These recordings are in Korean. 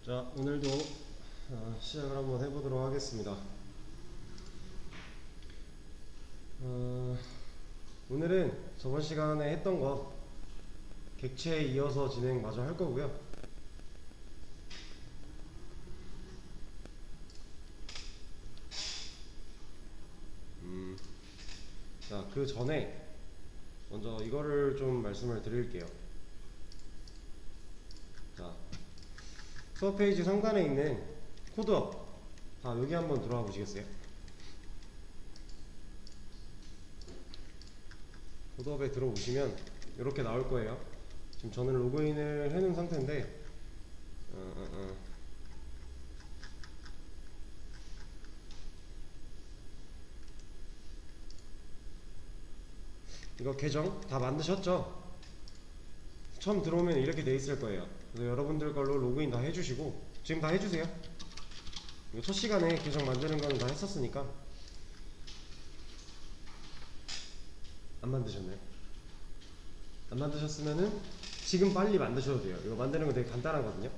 자, 오늘도 시작을 한번 해보도록 하겠습니다. 오늘은 저번 시간에 했던 거 객체에 이어서 진행 마저 할 거고요. 자, 그 전에 먼저 이거를 좀 말씀을 드릴게요. 자, 수업 페이지 상단에 있는 코드업, 여기 한번 들어와 보시겠어요? 코드업에 들어오시면 이렇게 나올 거예요. 지금 저는 로그인을 해놓은 상태인데 이거 계정 다 만드셨죠? 처음 들어오면 이렇게 돼 있을 거예요. 그래서 여러분들 걸로 로그인 다 해주시고, 지금 다 해주세요. 이거 첫 시간에 계정 만드는 거는 다 했었으니까. 안 만드셨나요? 안 만드셨으면은 지금 빨리 만드셔도 돼요. 이거 만드는 거 되게 간단하거든요.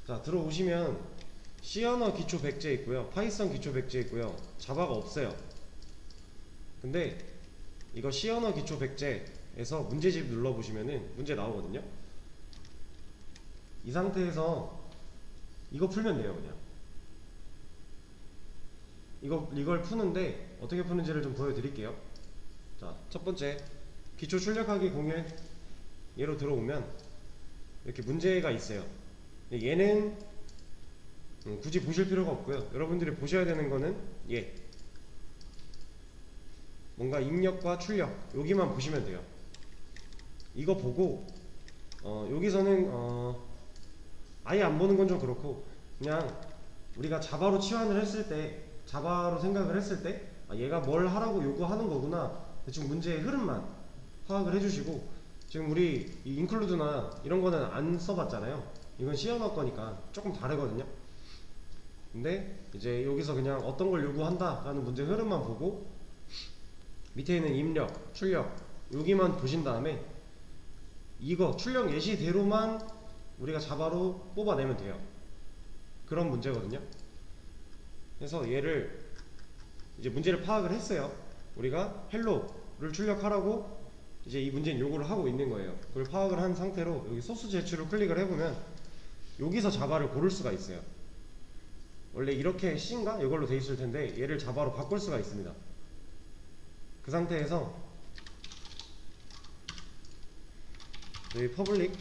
자, 들어오시면 C 언어 기초 백제 있고요, 파이썬 기초 백제 있고요, 자바가 없어요. 근데 이거 C 언어 기초 백제에서 문제집 눌러보시면은 문제 나오거든요. 이 상태에서 이거 풀면 돼요. 그냥 이걸 푸는데 어떻게 푸는지를 좀 보여드릴게요. 자, 첫 번째 기초 출력하기 01 얘로 들어오면 이렇게 문제가 있어요. 얘는 굳이 보실 필요가 없고요. 여러분들이 보셔야 되는 거는 얘, 뭔가 입력과 출력, 여기만 보시면 돼요. 이거 보고 여기서는 아예 안 보는 건 좀 그렇고, 그냥 우리가 자바로 치환을 했을 때, 자바로 생각을 했을 때 얘가 뭘 하라고 요구하는 거구나, 대충 문제의 흐름만 파악을 해주시고, 지금 우리 이 인클루드나 이런 거는 안 써봤잖아요. 이건 C 언어 거니까 조금 다르거든요. 근데 이제 여기서 그냥 어떤 걸 요구한다 라는 문제 흐름만 보고, 밑에 있는 입력, 출력 여기만 보신 다음에 이거 출력 예시대로만 우리가 자바로 뽑아내면 돼요. 그런 문제거든요. 그래서 얘를 이제 문제를 파악을 했어요. 우리가 헬로를 출력하라고 이제 이 문제는 요구를 하고 있는 거예요. 그걸 파악을 한 상태로 여기 소스 제출을 클릭을 해보면 여기서 자바를 고를 수가 있어요. 원래 이렇게 C인가? 이걸로 돼 있을 텐데 얘를 자바로 바꿀 수가 있습니다. 그 상태에서 여기 퍼블릭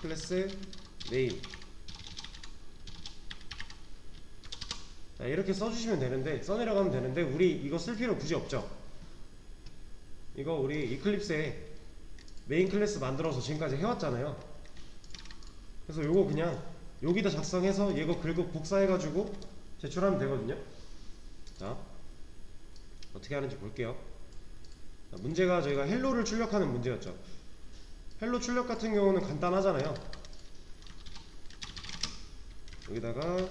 클래스 네임, 자, 이렇게 써주시면 되는데, 써내려가면 되는데, 우리 이거 쓸 필요 굳이 없죠. 이거 우리 이클립스에 메인 클래스 만들어서 지금까지 해왔잖아요. 그래서 요거 그냥 여기다 작성해서 얘거 긁어 복사해가지고 제출하면 되거든요. 자, 어떻게 하는지 볼게요. 자, 문제가 저희가 헬로를 출력하는 문제였죠. 헬로 출력 같은 경우는 간단하잖아요. 여기다가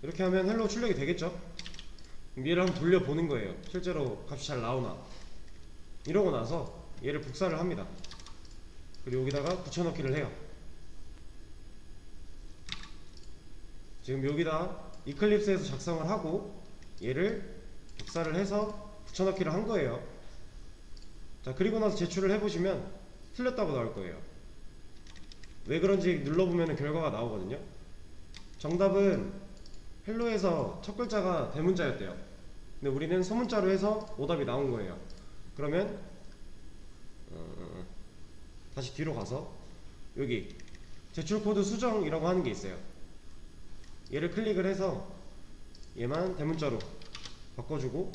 이렇게 하면 헬로 출력이 되겠죠. 얘를 한번 돌려보는 거예요. 실제로 값이 잘 나오나. 이러고 나서 얘를 복사를 합니다. 그리고 여기다가 붙여넣기를 해요. 지금 여기다 이클립스에서 작성을 하고 얘를 복사를 해서 붙여넣기를 한 거예요. 자, 그리고 나서 제출을 해보시면 틀렸다고 나올 거예요. 왜 그런지 눌러보면 결과가 나오거든요. 정답은 헬로에서 첫 글자가 대문자였대요. 근데 우리는 소문자로 해서 오답이 나온 거예요. 그러면 다시 뒤로 가서 여기 제출 코드 수정이라고 하는 게 있어요. 얘를 클릭을 해서 얘만 대문자로 바꿔주고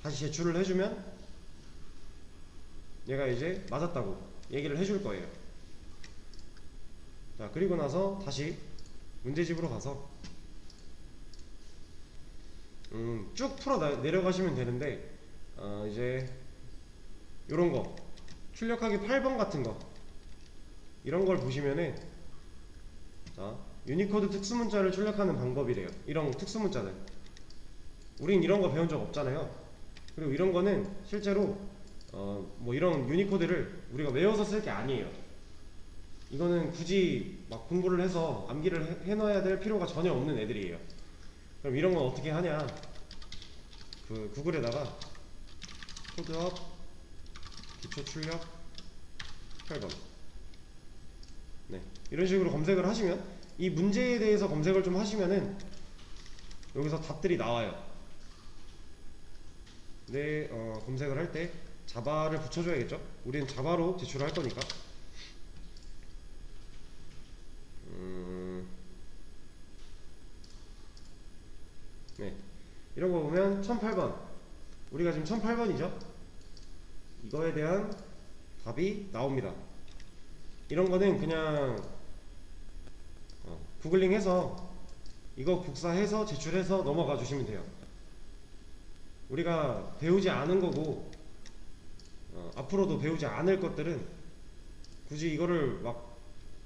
다시 제출을 해주면 얘가 이제 맞았다고 얘기를 해줄 거예요. 자, 그리고 나서 다시 문제집으로 가서 쭉 풀어 내려가시면 되는데, 이제 요런 거 출력하기 8번 같은 거, 이런 걸 보시면은, 자, 유니코드 특수문자를 출력하는 방법이래요. 이런 특수문자들 우린 이런 거 배운 적 없잖아요. 그리고 이런 거는 실제로 뭐 이런 유니코드를 우리가 외워서 쓸 게 아니에요. 이거는 굳이 막 공부를 해서 암기를 해놔야 될 필요가 전혀 없는 애들이에요. 그럼 이런 건 어떻게 하냐? 그 구글에다가 코드업 기초 출력 8번, 네, 이런 식으로 검색을 하시면, 이 문제에 대해서 검색을 좀 하시면은 여기서 답들이 나와요. 네, 검색을 할 때 자바를 붙여줘야겠죠? 우리는 자바로 제출을 할 거니까. 네, 이런 거 보면 1008번, 우리가 지금 1008번이죠? 이거에 대한 답이 나옵니다. 이런 거는 그냥 구글링해서 이거 복사해서 제출해서 넘어가 주시면 돼요. 우리가 배우지 않은 거고 앞으로도 배우지 않을 것들은 굳이 이거를 막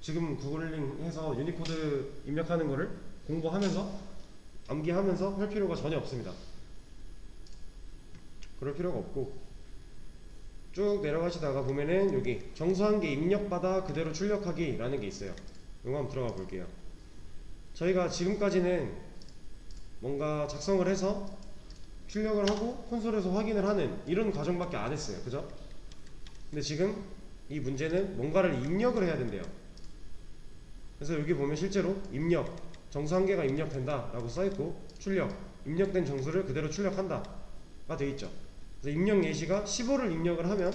지금 구글링해서 유니코드 입력하는 거를 공부하면서 암기하면서 할 필요가 전혀 없습니다. 그럴 필요가 없고, 쭉 내려가시다가 보면은 여기 정수한 게 입력받아 그대로 출력하기 라는 게 있어요. 이거 한번 들어가 볼게요. 저희가 지금까지는 뭔가 작성을 해서 출력을 하고 콘솔에서 확인을 하는 이런 과정밖에 안 했어요. 그죠? 근데 지금 이 문제는 뭔가를 입력을 해야 된대요. 그래서 여기 보면 실제로 입력, 정수 한 개가 입력된다 라고 써있고, 출력, 입력된 정수를 그대로 출력한다 가 되어있죠. 그래서 입력 예시가 15를 입력을 하면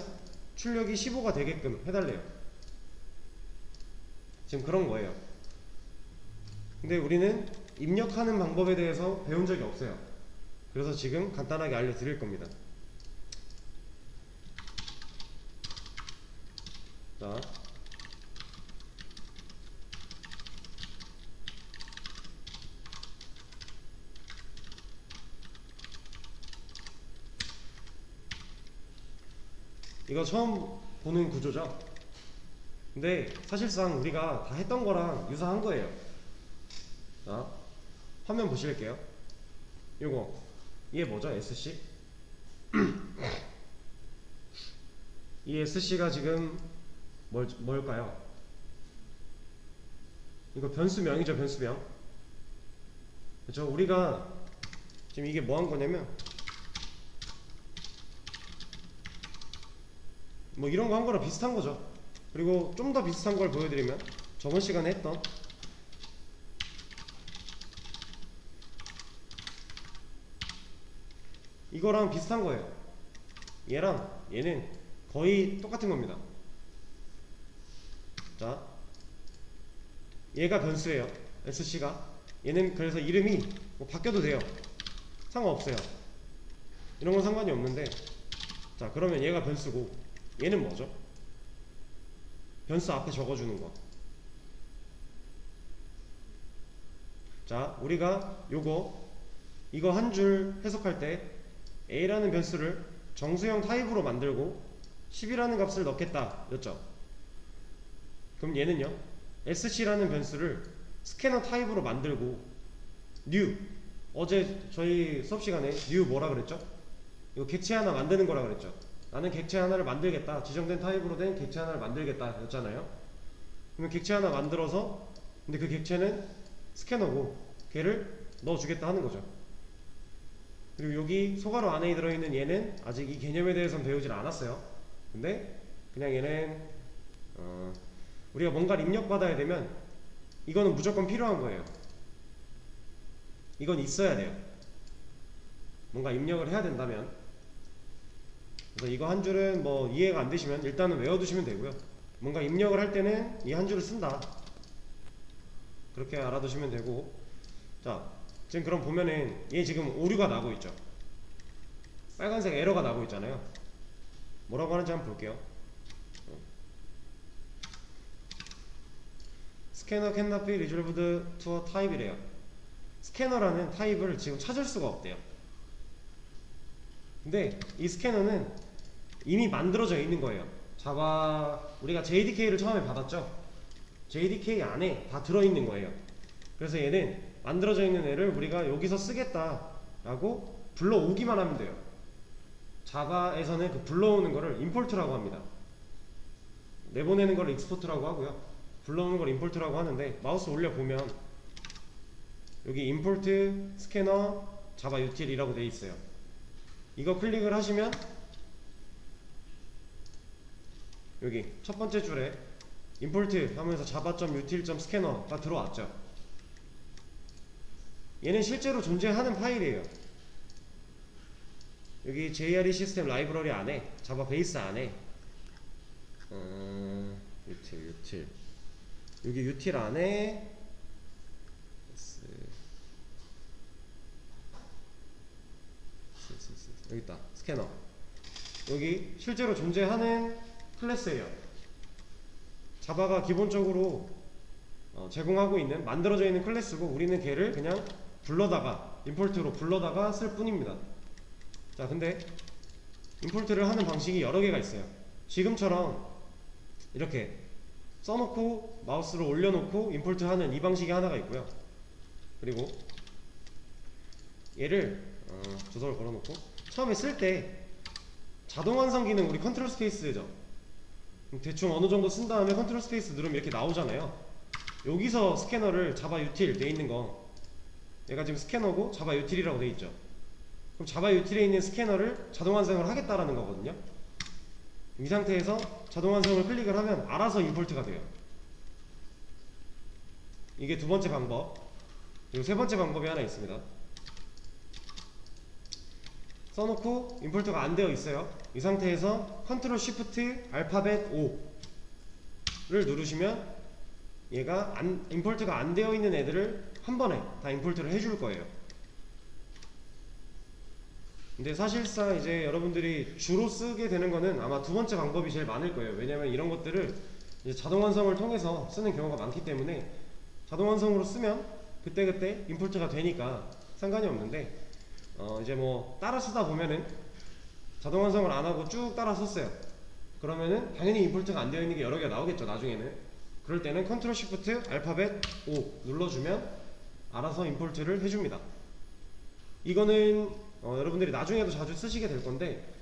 출력이 15가 되게끔 해달래요. 지금 그런 거예요. 근데 우리는 입력하는 방법에 대해서 배운 적이 없어요. 그래서 지금 간단하게 알려드릴 겁니다. 자, 이거 처음 보는 구조죠. 근데 사실상 우리가 다 했던 거랑 유사한 거예요. 자, 화면 보실게요. 요거 이게 뭐죠? SC? 이 SC가 지금 뭘까요? 이거 변수명이죠. 변수명. 그렇죠? 우리가 지금 이게 뭐 한 거냐면 뭐 이런 거 한 거랑 비슷한 거죠. 그리고 좀 더 비슷한 걸 보여드리면 저번 시간에 했던 이거랑 비슷한 거예요. 얘랑 얘는 거의 똑같은 겁니다. 자, 얘가 변수예요. SC가. 얘는 그래서 이름이 뭐 바뀌어도 돼요. 상관없어요. 이런 건 상관이 없는데, 자, 그러면 얘가 변수고 얘는 뭐죠? 변수 앞에 적어주는 거. 자, 우리가 이거 한 줄 해석할 때 A라는 변수를 정수형 타입으로 만들고 10이라는 값을 넣겠다 였죠. 그럼 얘는요, SC라는 변수를 스캐너 타입으로 만들고 new, 어제 저희 수업시간에 new 뭐라 그랬죠? 이거 객체 하나 만드는 거라 그랬죠. 나는 객체 하나를 만들겠다, 지정된 타입으로 된 객체 하나를 만들겠다 였잖아요. 그러면 객체 하나 만들어서, 근데 그 객체는 스캐너고 걔를 넣어주겠다 하는 거죠. 그리고 여기 소괄호 안에 들어있는 얘는 아직 이 개념에 대해서는 배우질 않았어요. 근데 그냥 얘는 우리가 뭔가를 입력받아야 되면 이거는 무조건 필요한 거예요. 이건 있어야 돼요. 뭔가 입력을 해야 된다면. 그래서 이거 한 줄은 뭐 이해가 안 되시면 일단은 외워두시면 되고요. 뭔가 입력을 할 때는 이 한 줄을 쓴다, 그렇게 알아두시면 되고. 자, 지금 그럼 보면은 얘 지금 오류가 나고 있죠. 빨간색 에러가 나고 있잖아요. 뭐라고 하는지 한번 볼게요. 스캐너 cannot be resolved to a type이래요. 스캐너라는 타입을 지금 찾을 수가 없대요. 근데 이 스캐너는 이미 만들어져 있는 거예요. 자바, 우리가 JDK를 처음에 받았죠. JDK 안에 다 들어있는 거예요. 그래서 얘는 만들어져 있는 애를 우리가 여기서 쓰겠다 라고 불러오기만 하면 돼요. 자바에서는 그 불러오는 거를 임포트라고 합니다. 내보내는 걸 익스포트라고 하고요. 불러오는 걸 임포트라고 하는데, 마우스 올려보면 여기 임포트 스캐너 자바 유틸이라고 되어 있어요. 이거 클릭을 하시면 여기 첫 번째 줄에 임포트 하면서 java.util.scanner가 들어왔죠. 얘는 실제로 존재하는 파일이에요. 여기 JRE 시스템 라이브러리 안에, 자바 베이스 안에 유틸 여기 유틸 안에 여기 있다. 스캐너. 여기 실제로 존재하는 클래스예요. 자바가 기본적으로 제공하고 있는, 만들어져 있는 클래스고, 우리는 걔를 그냥 불러다가, 임포트로 불러다가 쓸 뿐입니다. 자, 근데 임포트를 하는 방식이 여러 개가 있어요. 지금처럼 이렇게 써놓고 마우스를 올려놓고 임포트 하는 이 방식이 하나가 있고요. 그리고 얘를 주소를 걸어놓고 처음에 쓸 때 자동 완성 기능, 우리 컨트롤 스페이스죠. 대충 어느 정도 쓴 다음에 컨트롤 스페이스 누르면 이렇게 나오잖아요. 여기서 스캐너를 자바 유틸 돼 있는 거, 얘가 지금 스캐너고 자바 유틸이라고 돼 있죠. 그럼 자바 유틸에 있는 스캐너를 자동 완성을 하겠다라는 거거든요. 이 상태에서 자동 완성을 클릭을 하면 알아서 임포트가 돼요. 이게 두 번째 방법. 그리고 세 번째 방법이 하나 있습니다. 써놓고 임포트가 안 되어 있어요. 이 상태에서 컨트롤 시프트 알파벳 O를 누르시면 얘가 임포트가 안 되어 있는 애들을 한 번에 다 임포트를 해줄 거예요. 근데 사실상 이제 여러분들이 주로 쓰게 되는 거는 아마 두 번째 방법이 제일 많을 거예요. 왜냐면 이런 것들을 이제 자동 완성을 통해서 쓰는 경우가 많기 때문에 자동 완성으로 쓰면 그때그때 임포트가 되니까 상관이 없는데, 이제 뭐 따라 쓰다 보면은 자동 완성을 안 하고 쭉 따라 썼어요. 그러면은 당연히 임포트가 안 되어 있는 게 여러 개가 나오겠죠, 나중에는. 그럴 때는 컨트롤 시프트 알파벳 O 눌러주면 알아서 임포트를 해줍니다. 이거는 여러분들이 나중에도 자주 쓰시게 될 건데,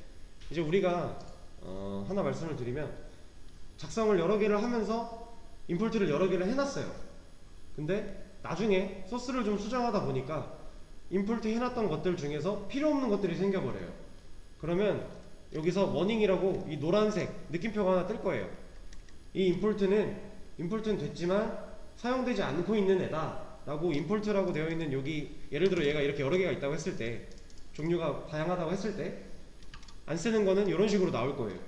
이제 우리가 하나 말씀을 드리면, 작성을 여러 개를 하면서 임포트를 여러 개를 해놨어요. 근데 나중에 소스를 좀 수정하다 보니까 임포트 해놨던 것들 중에서 필요 없는 것들이 생겨버려요. 그러면 여기서 워닝이라고 이 노란색 느낌표가 하나 뜰 거예요. 이 임포트는 됐지만 사용되지 않고 있는 애다 라고, 임포트라고 되어 있는 여기, 예를 들어 얘가 이렇게 여러 개가 있다고 했을 때, 종류가 다양하다고 했을 때 안 쓰는 거는 이런 식으로 나올 거예요.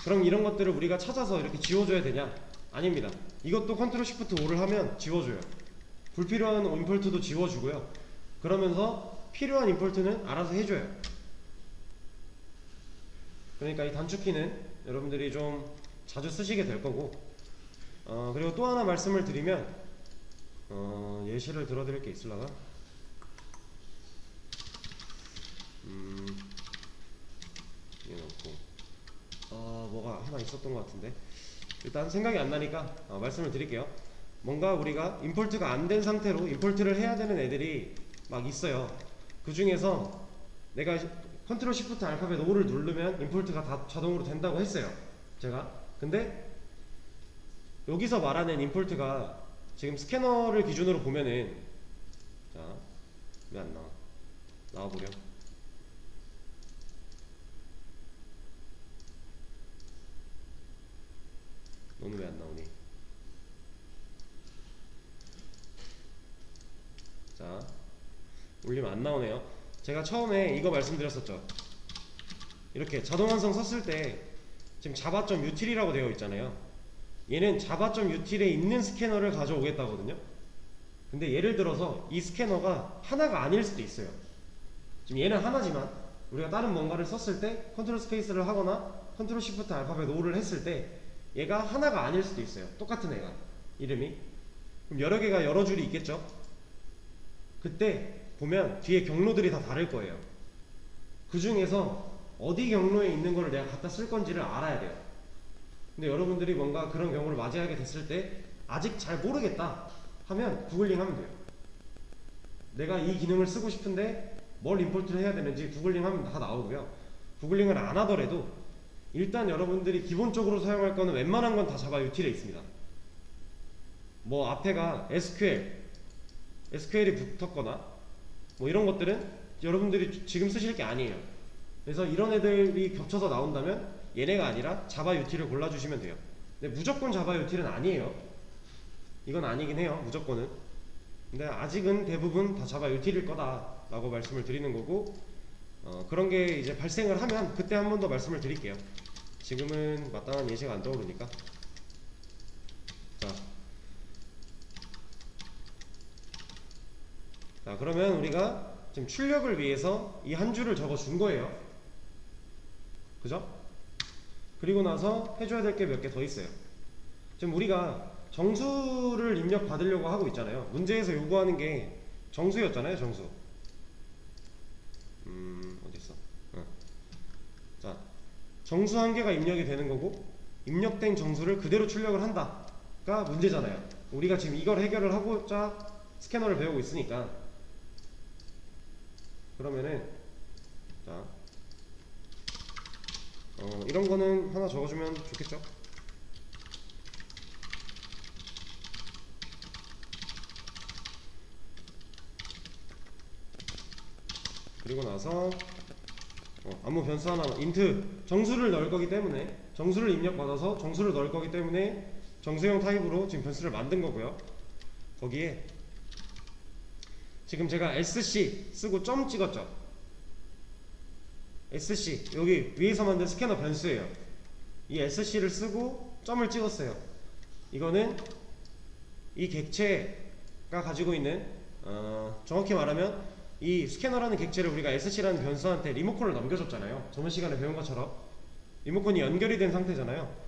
그럼 이런 것들을 우리가 찾아서 이렇게 지워줘야 되냐? 아닙니다. 이것도 컨트롤 시프트 O를 하면 지워줘요. 불필요한 임포트도 지워주고요. 그러면서 필요한 임포트는 알아서 해줘요. 그러니까 이 단축키는 여러분들이 좀 자주 쓰시게 될 거고, 그리고 또 하나 말씀을 드리면, 예시를 들어드릴 게 있으려나? 이거 놓고 뭐가 하나 있었던 것 같은데, 일단 생각이 안 나니까 말씀을 드릴게요. 뭔가 우리가 임포트가 안 된 상태로 임포트를 해야 되는 애들이 막 있어요. 그 중에서 내가 컨트롤 시프트 알파벳 O를 누르면 임포트가 다 자동으로 된다고 했어요, 제가. 근데 여기서 말하는 임포트가 지금 스캐너를 기준으로 보면은, 자, 왜 안 나와? 나와보렴. 너는 왜 안 나오니? 자, 올리면 안 나오네요. 제가 처음에 이거 말씀드렸었죠. 이렇게 자동 완성 썼을 때 지금 java.util이라고 되어 있잖아요. 얘는 java.util에 있는 스캐너를 가져오겠다거든요. 근데 예를 들어서 이 스캐너가 하나가 아닐 수도 있어요. 지금 얘는 하나지만 우리가 다른 뭔가를 썼을 때 컨트롤 스페이스를 하거나 컨트롤 시프트 알파벳 O를 했을 때 얘가 하나가 아닐 수도 있어요. 똑같은 애가, 이름이. 그럼 여러 개가 여러 줄이 있겠죠. 그때 보면 뒤에 경로들이 다 다를 거예요. 그 중에서 어디 경로에 있는 거를 내가 갖다 쓸 건지를 알아야 돼요. 근데 여러분들이 뭔가 그런 경우를 맞이하게 됐을 때 아직 잘 모르겠다 하면 구글링 하면 돼요. 내가 이 기능을 쓰고 싶은데 뭘 임포트를 해야 되는지 구글링 하면 다 나오고요. 구글링을 안 하더라도 일단 여러분들이 기본적으로 사용할 거는 웬만한 건 다 자바 util에 있습니다. 뭐 앞에가 SQL이 붙었거나 뭐 이런 것들은 여러분들이 지금 쓰실 게 아니에요. 그래서 이런 애들이 겹쳐서 나온다면 얘네가 아니라 자바 util을 골라주시면 돼요. 근데 무조건 자바 util은 아니에요. 이건 아니긴 해요, 무조건은. 근데 아직은 대부분 다 자바 util일 거다 라고 말씀을 드리는 거고, 그런 게 이제 발생을 하면 그때 한 번 더 말씀을 드릴게요. 지금은 마땅한 예시가 안 떠오르니까. 자, 그러면 우리가 지금 출력을 위해서 이 한 줄을 적어 준 거예요. 그죠? 그리고 나서 해줘야 될 게 몇 개 더 있어요. 지금 우리가 정수를 입력 받으려고 하고 있잖아요. 문제에서 요구하는 게 정수였잖아요, 정수. 어딨어? 자, 정수 한 개가 입력이 되는 거고, 입력된 정수를 그대로 출력을 한다가 문제잖아요. 우리가 지금 이걸 해결을 하고자 스캐너를 배우고 있으니까. 그러면은, 자, 이런 거는 하나 적어주면 좋겠죠? 그리고 나서 아무 변수 하나만, 인트 정수를 넣을 거기 때문에, 정수를 입력받아서 정수를 넣을 거기 때문에 정수형 타입으로 지금 변수를 만든 거고요. 거기에 지금 제가 sc 쓰고 점 찍었죠. sc 여기 위에서 만든 스캐너 변수예요. 이 sc를 쓰고 점을 찍었어요. 이거는 이 객체가 가지고 있는 정확히 말하면 이 스캐너라는 객체를 우리가 sc라는 변수한테 리모컨을 넘겨줬잖아요. 저번 시간에 배운 것처럼 리모컨이 연결이 된 상태잖아요.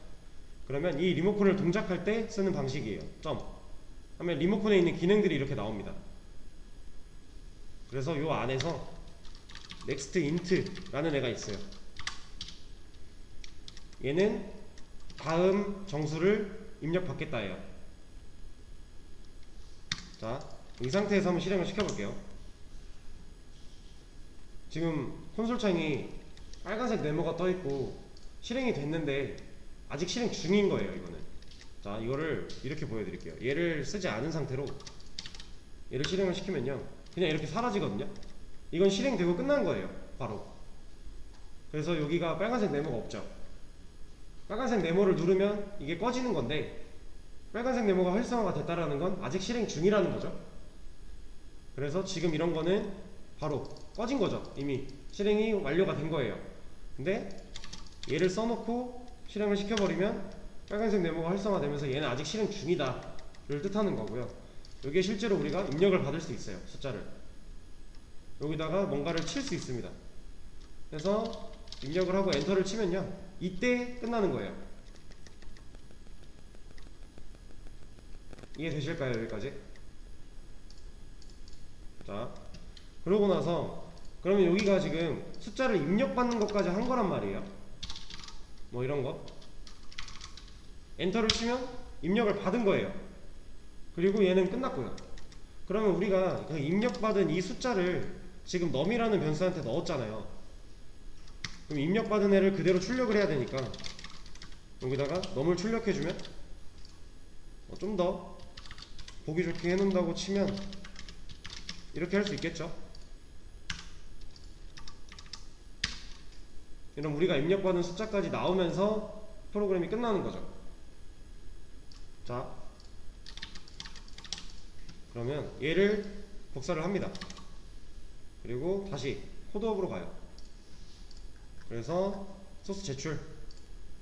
그러면 이 리모컨을 동작할 때 쓰는 방식이에요. 점 하면 리모컨에 있는 기능들이 이렇게 나옵니다. 그래서 요 안에서 next int라는 애가 있어요. 얘는 다음 정수를 입력받겠다예요. 자, 이 상태에서 한번 실행을 시켜볼게요. 지금 콘솔 창이 빨간색 네모가 떠있고 실행이 됐는데 아직 실행 중인 거예요, 이거는. 자, 이거를 이렇게 보여드릴게요. 얘를 쓰지 않은 상태로 얘를 실행을 시키면요, 그냥 이렇게 사라지거든요. 이건 실행되고 끝난 거예요, 바로. 그래서 여기가 빨간색 네모가 없죠. 빨간색 네모를 누르면 이게 꺼지는 건데, 빨간색 네모가 활성화가 됐다라는 건 아직 실행 중이라는 거죠. 그래서 지금 이런 거는 바로 꺼진 거죠. 이미 실행이 완료가 된 거예요. 근데 얘를 써놓고 실행을 시켜버리면 빨간색 네모가 활성화되면서 얘는 아직 실행 중이다 를 뜻하는 거고요. 여기에 실제로 우리가 입력을 받을 수 있어요, 숫자를. 여기다가 뭔가를 칠 수 있습니다. 그래서 입력을 하고 엔터를 치면요, 이때 끝나는 거예요. 이해되실까요, 여기까지? 자, 그러고 나서 그러면 여기가 지금 숫자를 입력받는 것까지 한 거란 말이에요. 뭐 이런 거 엔터를 치면 입력을 받은 거예요. 그리고 얘는 끝났고요. 그러면 우리가 그 입력받은 이 숫자를 지금 num이라는 변수한테 넣었잖아요. 그럼 입력받은 애를 그대로 출력을 해야 되니까 여기다가 num을 출력해주면 좀 더 보기 좋게 해놓는다고 치면 이렇게 할 수 있겠죠. 이런 우리가 입력받은 숫자까지 나오면서 프로그램이 끝나는 거죠. 자, 그러면 얘를 복사를 합니다. 그리고 다시 코드업으로 가요. 그래서 소스 제출,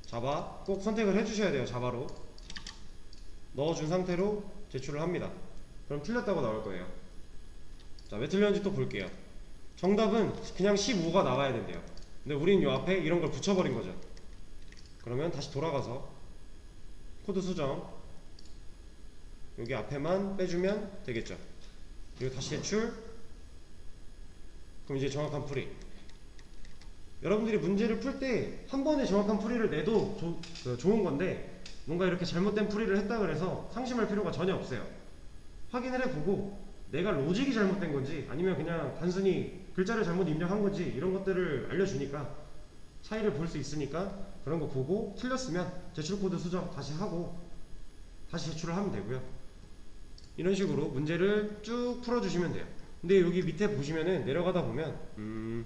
자바 꼭 선택을 해주셔야 돼요. 자바로 넣어준 상태로 제출을 합니다. 그럼 틀렸다고 나올 거예요. 자, 왜 틀렸는지 또 볼게요. 정답은 그냥 15가 나와야 된대요. 근데 우린 요 앞에 이런 걸 붙여버린 거죠. 그러면 다시 돌아가서 코드 수정, 여기 앞에만 빼주면 되겠죠. 그리고 다시 제출. 그럼 이제 정확한 풀이. 여러분들이 문제를 풀 때 한 번에 정확한 풀이를 내도 좋은 건데, 뭔가 이렇게 잘못된 풀이를 했다 그래서 상심할 필요가 전혀 없어요. 확인을 해보고 내가 로직이 잘못된 건지 아니면 그냥 단순히 글자를 잘못 입력한 건지 이런 것들을 알려주니까 차이를 볼 수 있으니까 그런 거 보고 틀렸으면 제출 코드 수정 다시 하고 다시 제출을 하면 되고요. 이런 식으로 문제를 쭉 풀어주시면 돼요. 근데 여기 밑에 보시면은 내려가다 보면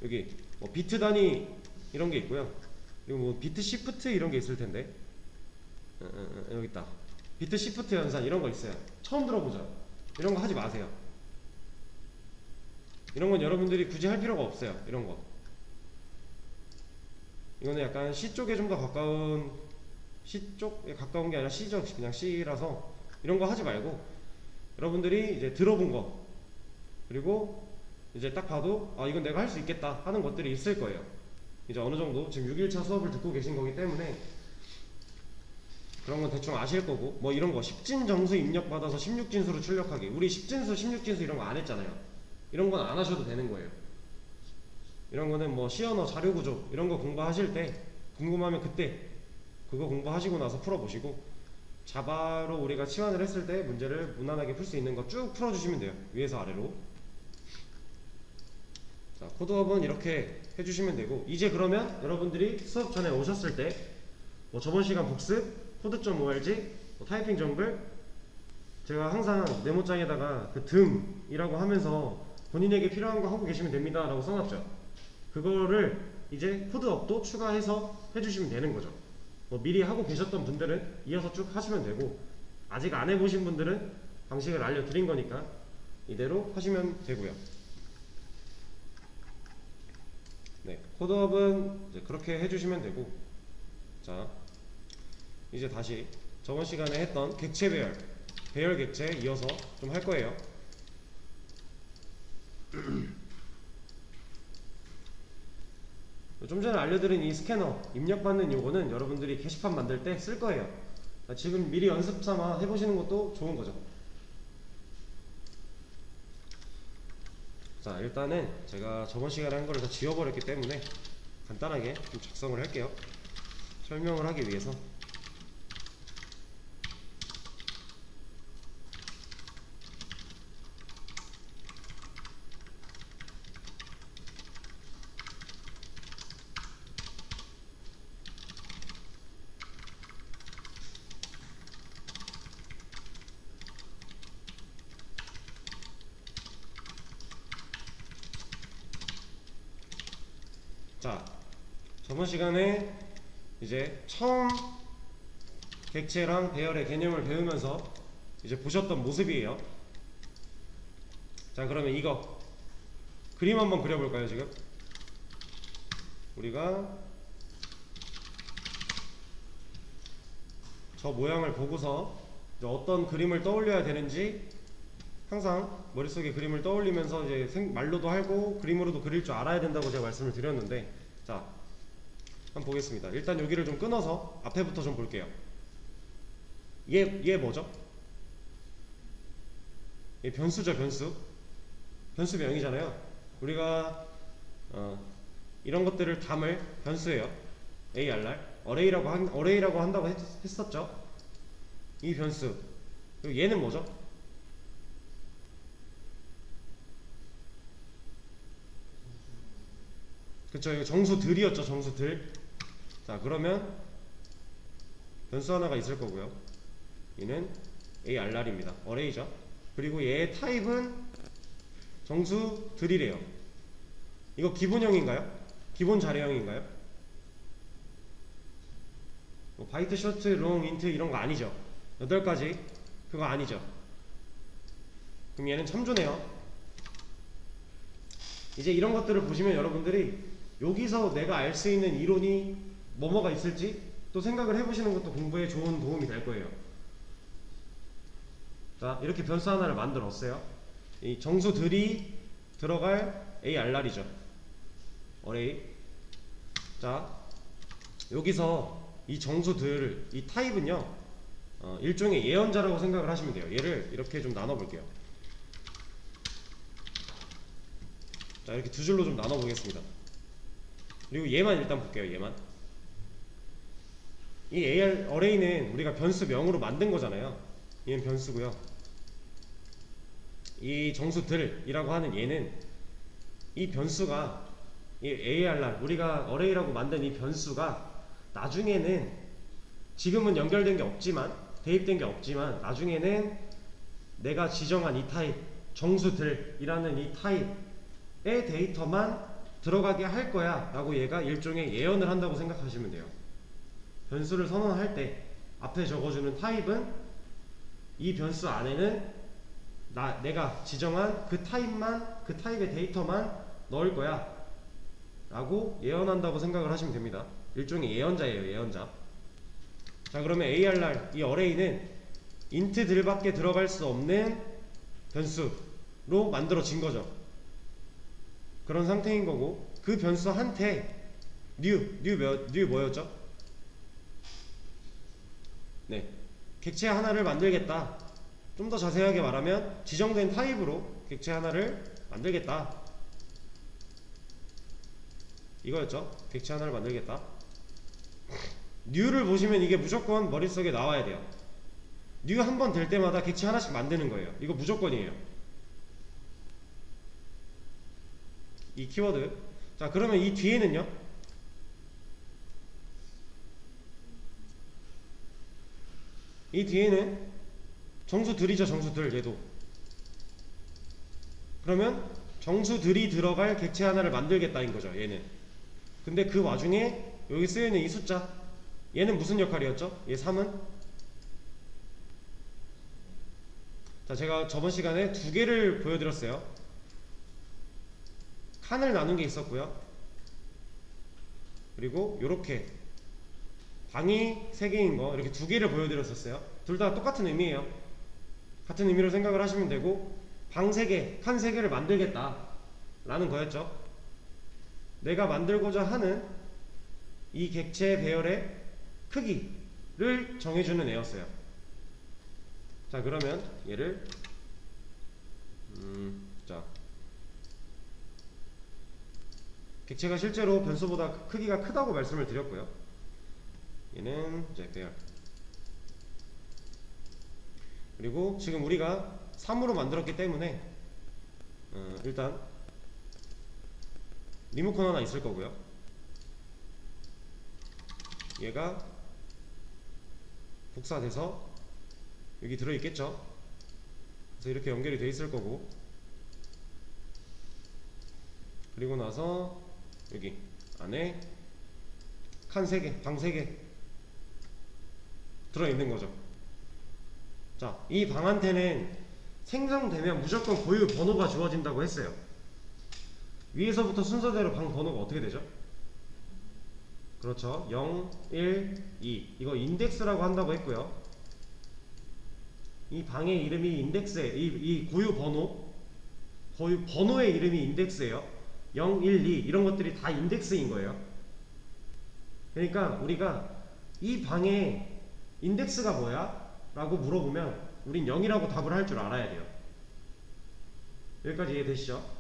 여기 뭐 비트 단위 이런 게 있고요. 그리고 뭐 비트 시프트 이런 게 있을 텐데 여기 있다. 비트 시프트 연산 이런 거 있어요. 처음 들어보죠? 이런 거 하지 마세요. 이런 건 여러분들이 굳이 할 필요가 없어요. 이런 거. 이거는 약간 C 쪽에 좀 더 가까운 C 쪽에 가까운 게 아니라 C죠. 그냥 C라서 이런 거 하지 말고 여러분들이 이제 들어본 거 그리고 이제 딱 봐도 아 이건 내가 할 수 있겠다 하는 것들이 있을 거예요. 이제 어느 정도 지금 6일차 수업을 듣고 계신 거기 때문에 그런 건 대충 아실 거고 뭐 이런 거 10진 정수 입력 받아서 16진수로 출력하기 우리 10진수 16진수 이런 거 안 했잖아요. 이런 건 안 하셔도 되는 거예요. 이런 거는 뭐 시언어 자료 구조 이런 거 공부하실 때 궁금하면 그때 그거 공부하시고 나서 풀어보시고 자바로 우리가 치환을 했을 때 문제를 무난하게 풀 수 있는 거 쭉 풀어주시면 돼요. 위에서 아래로. 자, 코드업은 이렇게 해주시면 되고 이제 그러면 여러분들이 수업 전에 오셨을 때 뭐 저번 시간 복습, 코드.org, 뭐 타이핑 정글 제가 항상 메모장에다가 그 등이라고 하면서 본인에게 필요한 거 하고 계시면 됩니다 라고 써놨죠. 그거를 이제 코드업도 추가해서 해주시면 되는 거죠. 뭐 미리 하고 계셨던 분들은 이어서 쭉 하시면 되고 아직 안 해보신 분들은 방식을 알려드린 거니까 이대로 하시면 되고요. 네, 코드업은 이제 그렇게 해주시면 되고 자 이제 다시 저번 시간에 했던 객체 배열 객체 이어서 좀 할 거예요. 좀 전에 알려드린 이 스캐너 입력받는 요거는 여러분들이 게시판 만들 때 쓸 거예요. 지금 미리 연습 삼아 해보시는 것도 좋은 거죠. 자 일단은 제가 저번 시간에 한 거를 다 지워버렸기 때문에 간단하게 좀 작성을 할게요. 설명을 하기 위해서. 자 저번 시간에 이제 처음 객체랑 배열의 개념을 배우면서 이제 보셨던 모습이에요. 자 그러면 이거 그림 한번 그려볼까요? 지금 우리가 저 모양을 보고서 이제 어떤 그림을 떠올려야 되는지 항상 머릿속에 그림을 떠올리면서 이제 말로도 하고 그림으로도 그릴 줄 알아야 된다고 제가 말씀을 드렸는데 자 한번 보겠습니다. 일단 여기를 좀 끊어서 앞에부터 좀 볼게요. 얘 뭐죠? 얘 변수죠. 변수명이잖아요. 우리가 이런 것들을 담을 변수예요. ARR 어레이라고 한다고 했었죠. 이 변수 그리고 얘는 뭐죠? 그쵸, 이거 정수들이었죠. 정수들. 자 그러면 변수 하나가 있을 거고요. 얘는 ARR입니다. 어레이죠. 그리고 얘의 타입은 정수들이래요. 이거 기본형인가요? 기본 자료형인가요? 뭐 바이트, 쇼트, 롱, 인트 이런 거 아니죠. 8가지 그거 아니죠. 그럼 얘는 참조네요. 이제 이런 것들을 보시면 여러분들이 여기서 내가 알 수 있는 이론이 뭐가 있을지 또 생각을 해보시는 것도 공부에 좋은 도움이 될 거예요. 자 이렇게 변수 하나를 만들었어요. 이 정수들이 들어갈 ARR이죠. 어레이. 자 여기서 이 정수들 이 타입은요 일종의 예언자라고 생각을 하시면 돼요. 얘를 이렇게 좀 나눠 볼게요. 자 이렇게 두 줄로 좀 나눠 보겠습니다. 그리고 얘만 일단 볼게요. 얘만 이 AR 어레이는 우리가 변수명으로 만든 거잖아요. 얘는 변수고요. 이 정수들이라고 하는 얘는 이 변수가 이 ARR 우리가 어레이라고 만든 이 변수가 나중에는 지금은 연결된 게 없지만 대입된 게 없지만 나중에는 내가 지정한 이 타입 정수들이라는 이 타입의 데이터만 들어가게 할 거야 라고 얘가 일종의 예언을 한다고 생각하시면 돼요. 변수를 선언할 때 앞에 적어주는 타입은 이 변수 안에는 내가 지정한 그 타입만 그 타입의 데이터만 넣을 거야 라고 예언한다고 생각을 하시면 됩니다. 일종의 예언자예요. 예언자. 자, 그러면 ARR 이 어레이는 인트들밖에 들어갈 수 없는 변수로 만들어진 거죠. 그런 상태인 거고 그 변수한테 new 뭐였죠? 네, 객체 하나를 만들겠다. 좀 더 자세하게 말하면 지정된 타입으로 객체 하나를 만들겠다 이거였죠. 객체 하나를 만들겠다. new를 보시면 이게 무조건 머릿속에 나와야 돼요. new 한 번 될 때마다 객체 하나씩 만드는 거예요. 이거 무조건이에요. 이 키워드. 자, 그러면 이 뒤에는요? 이 뒤에는 정수들이죠. 정수들. 얘도. 그러면 정수들이 들어갈 객체 하나를 만들겠다인 거죠. 얘는. 근데 그 와중에 여기 쓰여있는 이 숫자 얘는 무슨 역할이었죠? 얘 3은? 자, 제가 저번 시간에 두 개를 보여드렸어요. 칸을 나눈 게 있었고요. 그리고 요렇게 방이 3개인 거 이렇게 두 개를 보여드렸었어요. 둘 다 똑같은 의미예요. 같은 의미로 생각을 하시면 되고 방 3개, 칸 3개를 만들겠다 라는 거였죠. 내가 만들고자 하는 이 객체 배열의 크기를 정해주는 애였어요. 자, 그러면 얘를 자, 객체가 실제로 변수보다 크기가 크다고 말씀을 드렸고요. 얘는 이제 배열. 그리고 지금 우리가 3으로 만들었기 때문에 일단 리모컨 하나 있을 거고요. 얘가 복사돼서 여기 들어있겠죠. 그래서 이렇게 연결이 돼 있을 거고, 그리고 나서 여기 안에 칸 3개, 방 3개 들어있는 거죠. 자, 이 방한테는 생성되면 무조건 고유 번호가 주어진다고 했어요. 위에서부터 순서대로 방 번호가 어떻게 되죠? 그렇죠. 0, 1, 2 이거 인덱스라고 한다고 했고요. 이 방의 이름이 인덱스에 이 고유 번호의 이름이 인덱스예요. 0, 1, 2 이런 것들이 다 인덱스인 거예요. 그러니까 우리가 이 방의 인덱스가 뭐야? 라고 물어보면 우린 0이라고 답을 할 줄 알아야 돼요. 여기까지 이해되시죠?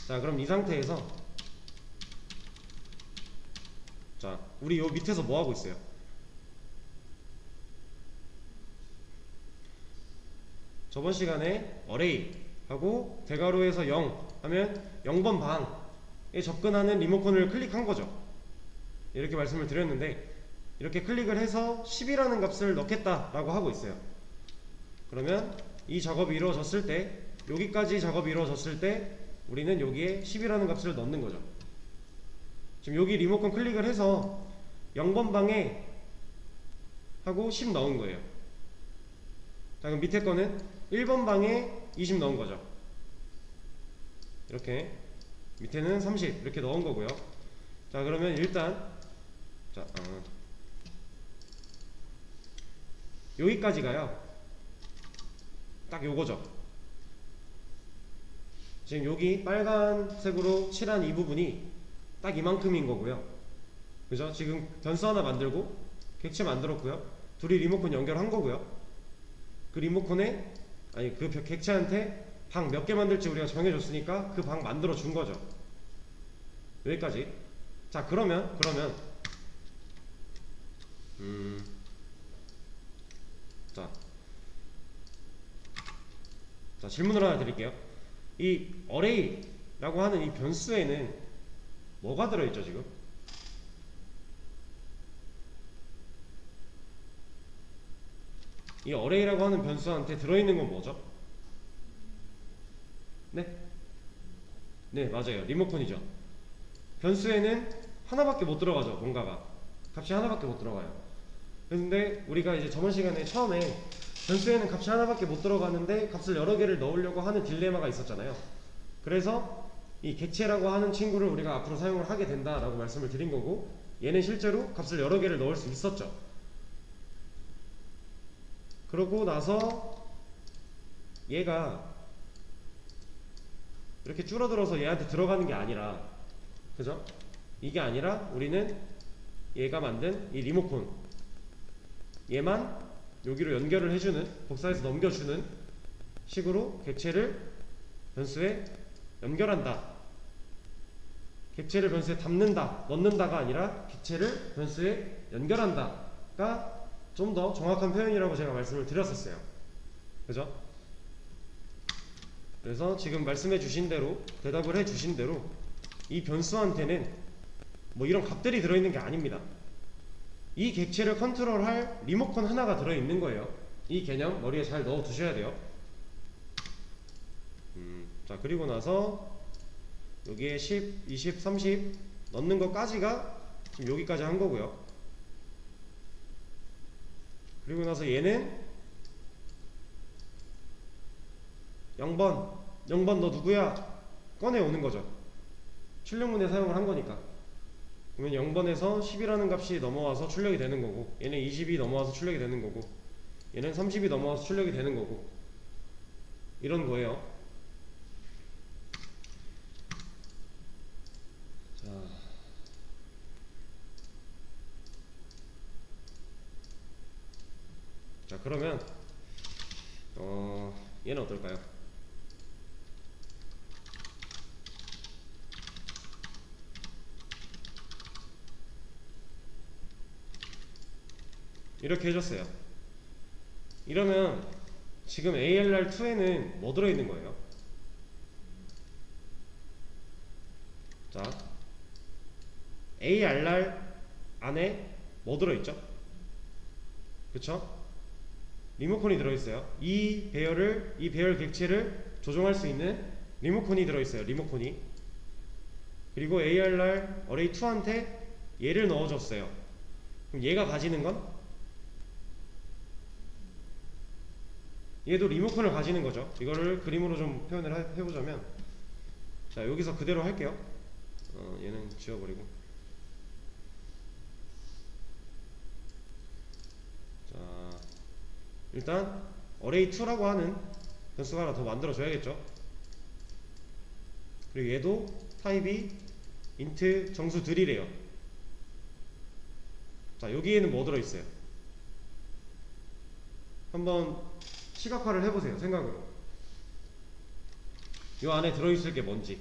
자, 그럼 이 상태에서 자, 우리 요 밑에서 뭐 하고 있어요? 저번 시간에 어레이 하고 대괄호에서 0 하면 0번 방에 접근하는 리모컨을 클릭한 거죠. 이렇게 말씀을 드렸는데 이렇게 클릭을 해서 10이라는 값을 넣겠다라고 하고 있어요. 그러면 이 작업이 이루어졌을 때, 여기까지 작업이 이루어졌을 때 우리는 여기에 10이라는 값을 넣는 거죠. 지금 여기 리모컨 클릭을 해서 0번 방에 하고 10 넣은 거예요. 자, 그럼 밑에 거는 1번 방에 20 넣은 거죠. 이렇게 밑에는 30 이렇게 넣은 거고요. 자, 그러면 일단 자, 여기까지가요. 딱 요거죠. 지금 여기 빨간색으로 칠한 이 부분이 딱 이만큼인 거고요. 그죠? 지금 변수 하나 만들고 객체 만들었고요. 둘이 리모컨 연결한 거고요. 그 리모컨에 아니 그 객체한테 방 몇 개 만들지 우리가 정해줬으니까 그 방 만들어 준 거죠. 여기까지. 자, 그러면 자, 질문을 하나 드릴게요. 이 어레이 라고 하는 이 변수에는 뭐가 들어있죠 지금? 이 array라고 하는 변수한테 들어있는 건 뭐죠? 네? 네 맞아요, 리모컨이죠. 변수에는 하나밖에 못 들어가죠. 뭔가가 값이 하나밖에 못 들어가요. 근데 우리가 이제 저번 시간에 처음에 변수에는 값이 하나밖에 못 들어가는데 값을 여러 개를 넣으려고 하는 딜레마가 있었잖아요. 그래서 이 객체라고 하는 친구를 우리가 앞으로 사용을 하게 된다라고 말씀을 드린 거고, 얘는 실제로 값을 여러 개를 넣을 수 있었죠. 그러고 나서 얘가 이렇게 줄어들어서 얘한테 들어가는 게 아니라, 그죠? 이게 아니라 우리는 얘가 만든 이 리모컨, 얘만 여기로 연결을 해주는, 복사해서 넘겨주는 식으로 객체를 변수에 연결한다. 객체를 변수에 담는다, 넣는다가 아니라 객체를 변수에 연결한다가 좀 더 정확한 표현이라고 제가 말씀을 드렸었어요. 그죠? 그래서 지금 말씀해 주신 대로, 대답을 해 주신 대로 이 변수한테는 뭐 이런 값들이 들어있는 게 아닙니다. 이 객체를 컨트롤할 리모컨 하나가 들어있는 거예요. 이 개념 머리에 잘 넣어 두셔야 돼요. 자, 그리고 나서 여기에 10, 20, 30 넣는 것까지가 지금 여기까지 한 거고요. 그리고 나서 얘는 0번 너 누구야? 꺼내 오는 거죠. 출력문에 사용을 한 거니까. 그러면 0번에서 10이라는 값이 넘어와서 출력이 되는 거고, 얘는 20이 넘어와서 출력이 되는 거고, 얘는 30이 넘어와서 출력이 되는 거고, 이런 거예요. 자, 그러면 얘는 어떨까요? 이렇게 해줬어요. 이러면 지금 ALR2에는 뭐 들어있는 거예요? 자, ARR 안에 뭐 들어있죠? 그쵸? 리모컨이 들어있어요. 이 배열 객체를 조종할 수 있는 리모컨이 들어있어요. 리모컨이. 그리고 ARR array2한테 얘를 넣어줬어요. 그럼 얘가 가지는 건? 얘도 리모컨을 가지는 거죠. 이거를 그림으로 좀 표현을 해보자면, 자, 여기서 그대로 할게요. 얘는 지워버리고. 자, 일단 array2라고 하는 변수가 하나 더 만들어줘야겠죠. 그리고 얘도 타입이 int 정수들이래요. 자, 여기에는 뭐 들어있어요? 한번 시각화를 해보세요. 생각으로. 요 안에 들어있을 게 뭔지.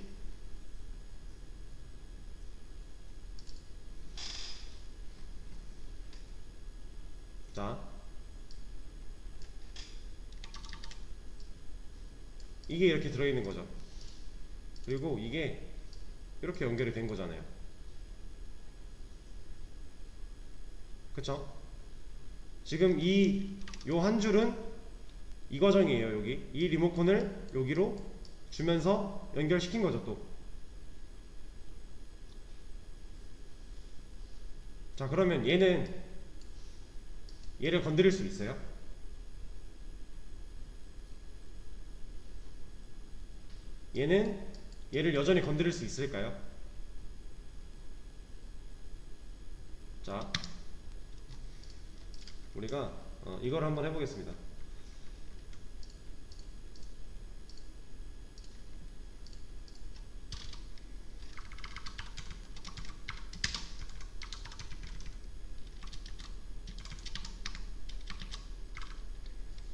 자, 이게 이렇게 들어있는 거죠. 그리고 이게 이렇게 연결이 된 거잖아요. 그쵸? 지금 요 한 줄은 이 과정이에요. 여기 이 리모컨을 여기로 주면서 연결시킨 거죠. 또, 자, 그러면 얘를 건드릴 수 있어요? 얘를 여전히 건드릴 수 있을까요? 자, 우리가 이걸 한번 해보겠습니다.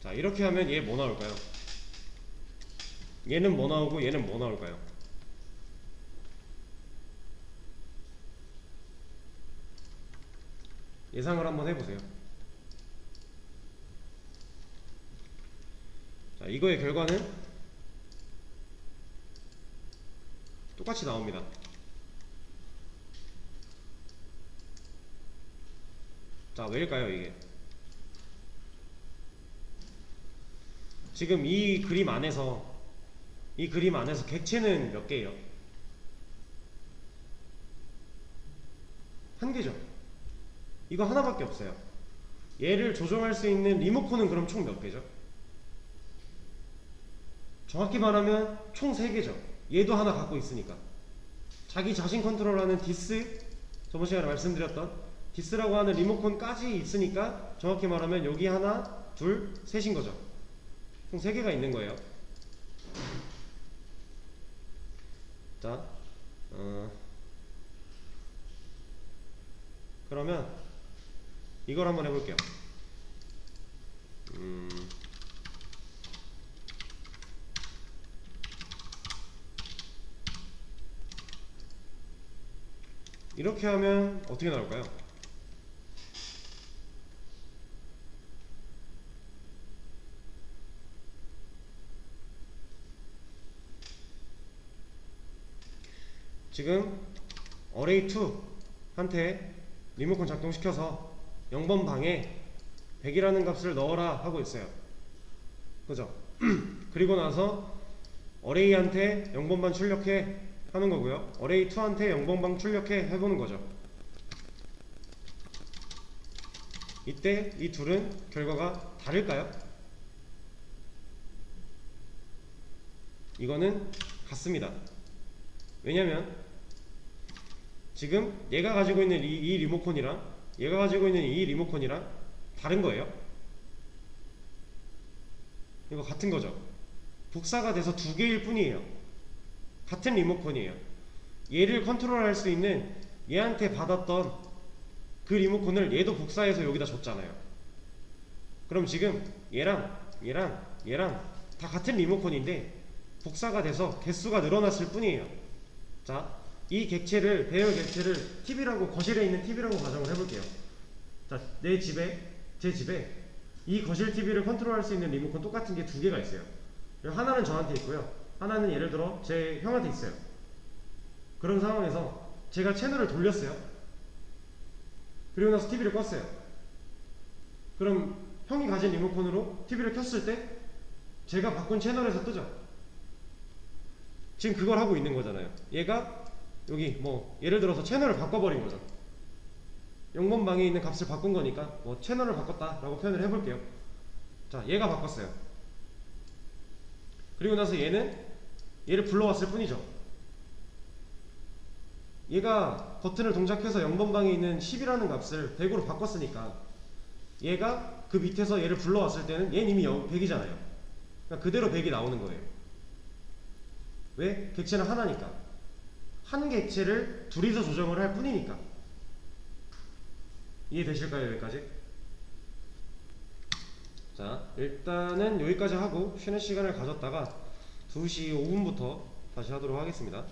자, 이렇게 하면 얘 뭐 나올까요? 얘는 뭐 나오고 얘는 뭐 나올까요? 예상을 한번 해보세요. 자, 이거의 결과는 똑같이 나옵니다. 자, 왜일까요 이게? 지금 이 그림 안에서 객체는 몇 개예요? 한 개죠. 이거 하나밖에 없어요. 얘를 조정할 수 있는 리모컨은 그럼 총 몇 개죠? 정확히 말하면 총 3개죠. 얘도 하나 갖고 있으니까. 자기 자신 컨트롤하는 디스, 저번 시간에 말씀드렸던 디스라고 하는 리모컨까지 있으니까 정확히 말하면 여기 하나, 둘, 셋인 거죠. 총 3개가 있는 거예요. 자, 그러면 이걸 한번 해볼게요. 이렇게 하면 어떻게 나올까요? 지금 array2한테 리모컨 작동시켜서 0번 방에 100이라는 값을 넣어라 하고 있어요. 그죠? 그리고 나서 array한테 0번방 출력해 하는 거고요. array2한테 0번방 출력해 해보는 거죠. 이때 이 둘은 결과가 다를까요? 이거는 같습니다. 왜냐면 지금 얘가 가지고 있는 이 리모컨이랑 얘가 가지고 있는 이 리모컨이랑 다른 거예요. 이거 같은 거죠. 복사가 돼서 2개일 뿐이에요. 같은 리모컨이에요. 얘를 컨트롤할 수 있는 얘한테 받았던 그 리모컨을 얘도 복사해서 여기다 줬잖아요. 그럼 지금 얘랑 다 같은 리모컨인데 복사가 돼서 개수가 늘어났을 뿐이에요. 자, 이 객체를, 배열 객체를 TV라고, 거실에 있는 TV라고 가정을 해볼게요. 자, 제 집에 이 거실 TV를 컨트롤할 수 있는 리모컨 똑같은 게 2개가 있어요. 하나는 저한테 있고요, 하나는 예를 들어 제 형한테 있어요. 그런 상황에서 제가 채널을 돌렸어요. 그리고 나서 TV를 껐어요. 그럼 형이 가진 리모컨으로 TV를 켰을 때 제가 바꾼 채널에서 뜨죠. 지금 그걸 하고 있는 거잖아요. 얘가 여기 뭐 예를 들어서 채널을 바꿔버린 거죠. 0번 방에 있는 값을 바꾼 거니까 뭐 채널을 바꿨다 라고 표현을 해볼게요. 자, 얘가 바꿨어요. 그리고 나서 얘를 불러왔을 뿐이죠. 얘가 버튼을 동작해서 0번 방에 있는 10이라는 값을 100으로 바꿨으니까 얘가 그 밑에서 얘를 불러왔을 때는 얘는 이미 100이잖아요. 그러니까 그대로 100이 나오는 거예요. 왜? 객체는 하나니까. 한 객체를 둘이서 조정을 할 뿐이니까. 이해되실까요? 여기까지? 자, 일단은 여기까지 하고 쉬는 시간을 가졌다가 2시 5분부터 다시 하도록 하겠습니다.